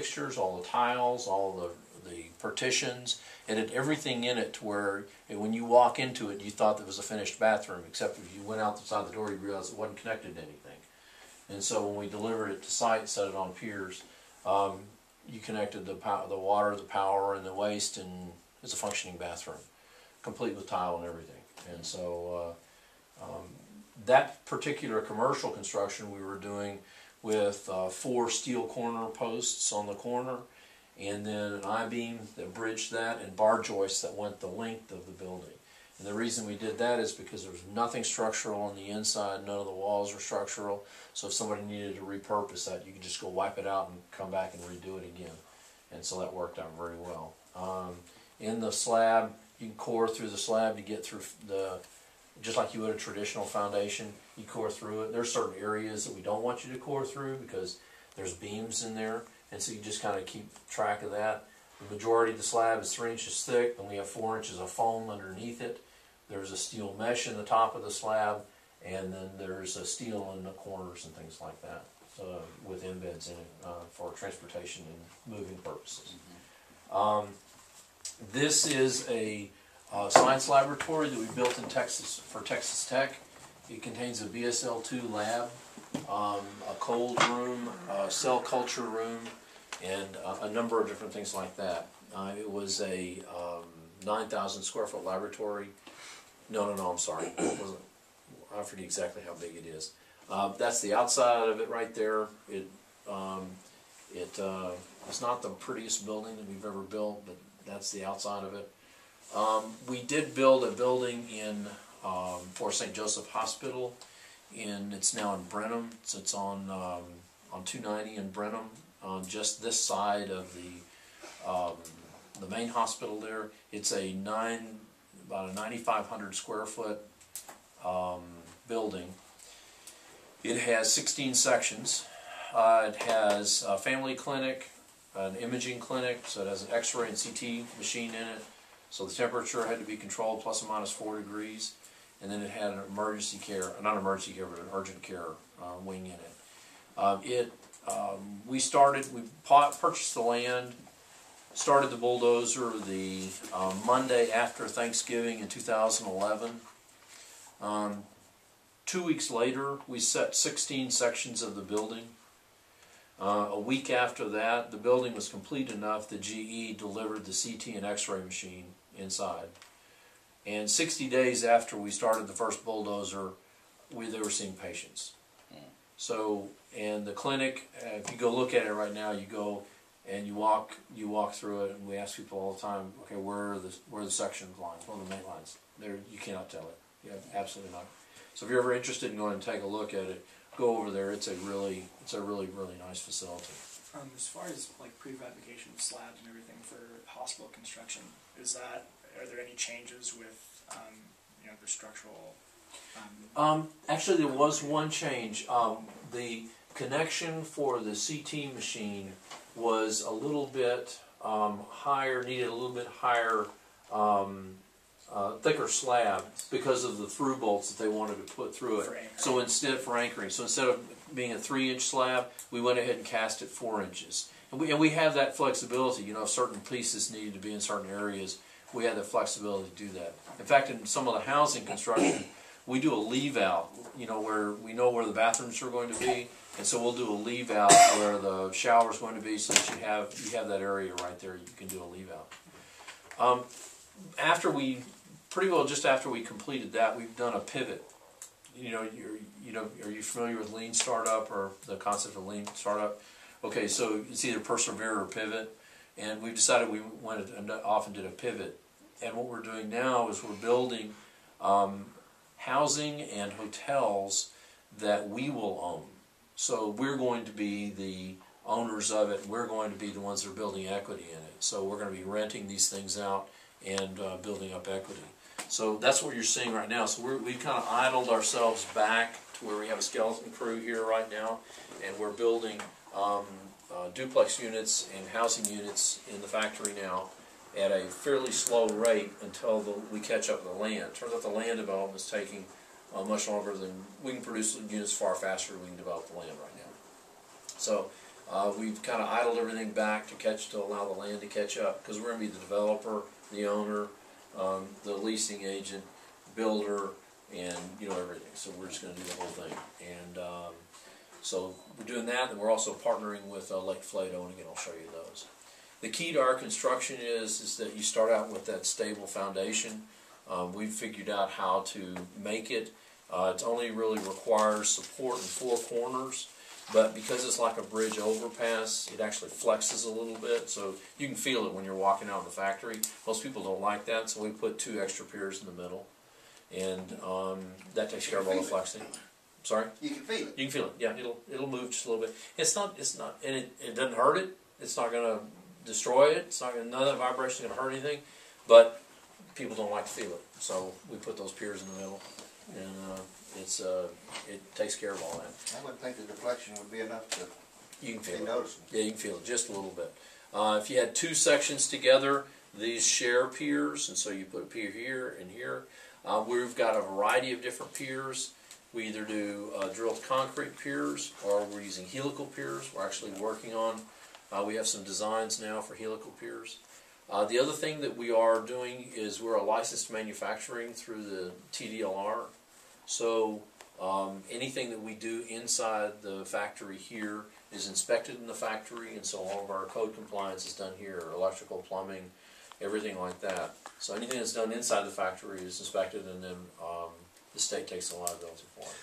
fixtures, all the tiles, all the partitions. It had everything in it to where when you walk into it, you thought it was a finished bathroom, except if you went out the side of the door, you realized it wasn't connected to anything. And so when we delivered it to site, set it on piers, you connected the water, the power, and the waste, and it's a functioning bathroom, complete with tile and everything. And so that particular commercial construction we were doing with 4 steel corner posts on the corner, and then an I-beam that bridged that, and bar joists that went the length of the building. And the reason we did that is because there was nothing structural on the inside, none of the walls were structural, so if somebody needed to repurpose that, you could just go wipe it out and come back and redo it again. And so that worked out very well. In the slab, you can core through the slab to get through just like you would a traditional foundation, you core through it. There's certain areas that we don't want you to core through because there's beams in there, and so you just kind of keep track of that. The majority of the slab is 3 inches thick, and we have 4 inches of foam underneath it. There's a steel mesh in the top of the slab, and then there's a steel in the corners and things like that, with embeds in it for transportation and moving purposes. This is a science laboratory that we built in Texas for Texas Tech. It contains a BSL-2 lab, a cold room, a cell culture room, and a number of different things like that. It was a 9,000 square foot laboratory. No, I'm sorry. It wasn't. I forget exactly how big it is. That's the outside of it right there. It's not the prettiest building that we've ever built, but that's the outside of it. We did build a building in for St. Joseph Hospital, and it's now in Brenham. So it's on 290 in Brenham, on just this side of the main hospital there. It's about a 9,500 square foot building. It has 16 sections. It has a family clinic, an imaging clinic, so it has an X-ray and CT machine in it. So the temperature had to be controlled plus or minus 4 degrees. And then it had an emergency care, not emergency care, but an urgent care wing in it. We purchased the land, started the bulldozer the Monday after Thanksgiving in 2011. 2 weeks later, we set 16 sections of the building. A week after that, the building was complete enough that GE delivered the CT and X-ray machine inside. And 60 days after we started the first bulldozer, they were seeing patients. So, and the clinic, if you go look at it right now, you go and you walk through it, and we ask people all the time, okay, where are the section lines? Where are the main lines? There, you cannot tell it. Yeah, absolutely not. So if you're ever interested in going and take a look at it, go over there. It's a really nice facility. As far as like prefabrication of slabs and everything for hospital construction, are there any changes with the structural? Actually, there was one change. The connection for the CT machine was a little bit higher, needed a little bit higher, thicker slab because of the through bolts that they wanted to put through it. So instead of being a 3-inch slab, we went ahead and cast it 4 inches. And we have that flexibility. If certain pieces needed to be in certain areas, we have the flexibility to do that. In fact, in some of the housing construction, we do a leave out, where we know where the bathrooms are going to be, and so we'll do a leave out where the shower is going to be, so that you have that area right there. You can do a leave out. Just after we completed that, we've done a pivot. Are you familiar with lean startup or the concept of lean startup? Okay, so it's either persevere or pivot, and we've decided we went and often did a pivot. And what we're doing now is we're building housing and hotels that we will own. So we're going to be the owners of it. We're going to be the ones that are building equity in it. So we're going to be renting these things out and building up equity. So that's what you're seeing right now. So we've kind of idled ourselves back to where we have a skeleton crew here right now, and we're building duplex units and housing units in the factory now at a fairly slow rate until we catch up with the land. Turns out the land development is taking much longer than we can produce units far faster than we can develop the land right now. So We've kind of idled everything back to allow the land to catch up, because we're going to be the developer, the owner, the leasing agent, builder, and everything. So we're just going to do the whole thing. And so we're doing that, and we're also partnering with Lake Flato, and again I'll show you those. The key to our construction is that you start out with that stable foundation. We've figured out how to make it. It only really requires support in 4 corners, but because it's like a bridge overpass, it actually flexes a little bit, so you can feel it when you're walking out of the factory. Most people don't like that, so we put 2 extra piers in the middle, and that takes care of all the flexing. Sorry? You can feel it. You can feel it. Yeah, it'll move just a little bit. It's not, and it doesn't hurt it. It's not going to destroy it. It's not going. None of that vibration is going to hurt anything, but people don't like to feel it, so we put those piers in the middle, and it takes care of all that. I wouldn't think the deflection would be enough to You can feel be it. noticeable. Yeah, you can feel it just a little bit. If you had 2 sections together, these share piers, and so you put a pier here and here. We've got a variety of different piers. We either do drilled concrete piers, or we're using helical piers. We're actually working on, we have some designs now for helical piers. The other thing that we are doing is we're a licensed manufacturing through the TDLR. So anything that we do inside the factory here is inspected in the factory, and so all of our code compliance is done here, electrical, plumbing, everything like that. So anything that's done inside the factory is inspected, and then the state takes the liability for it.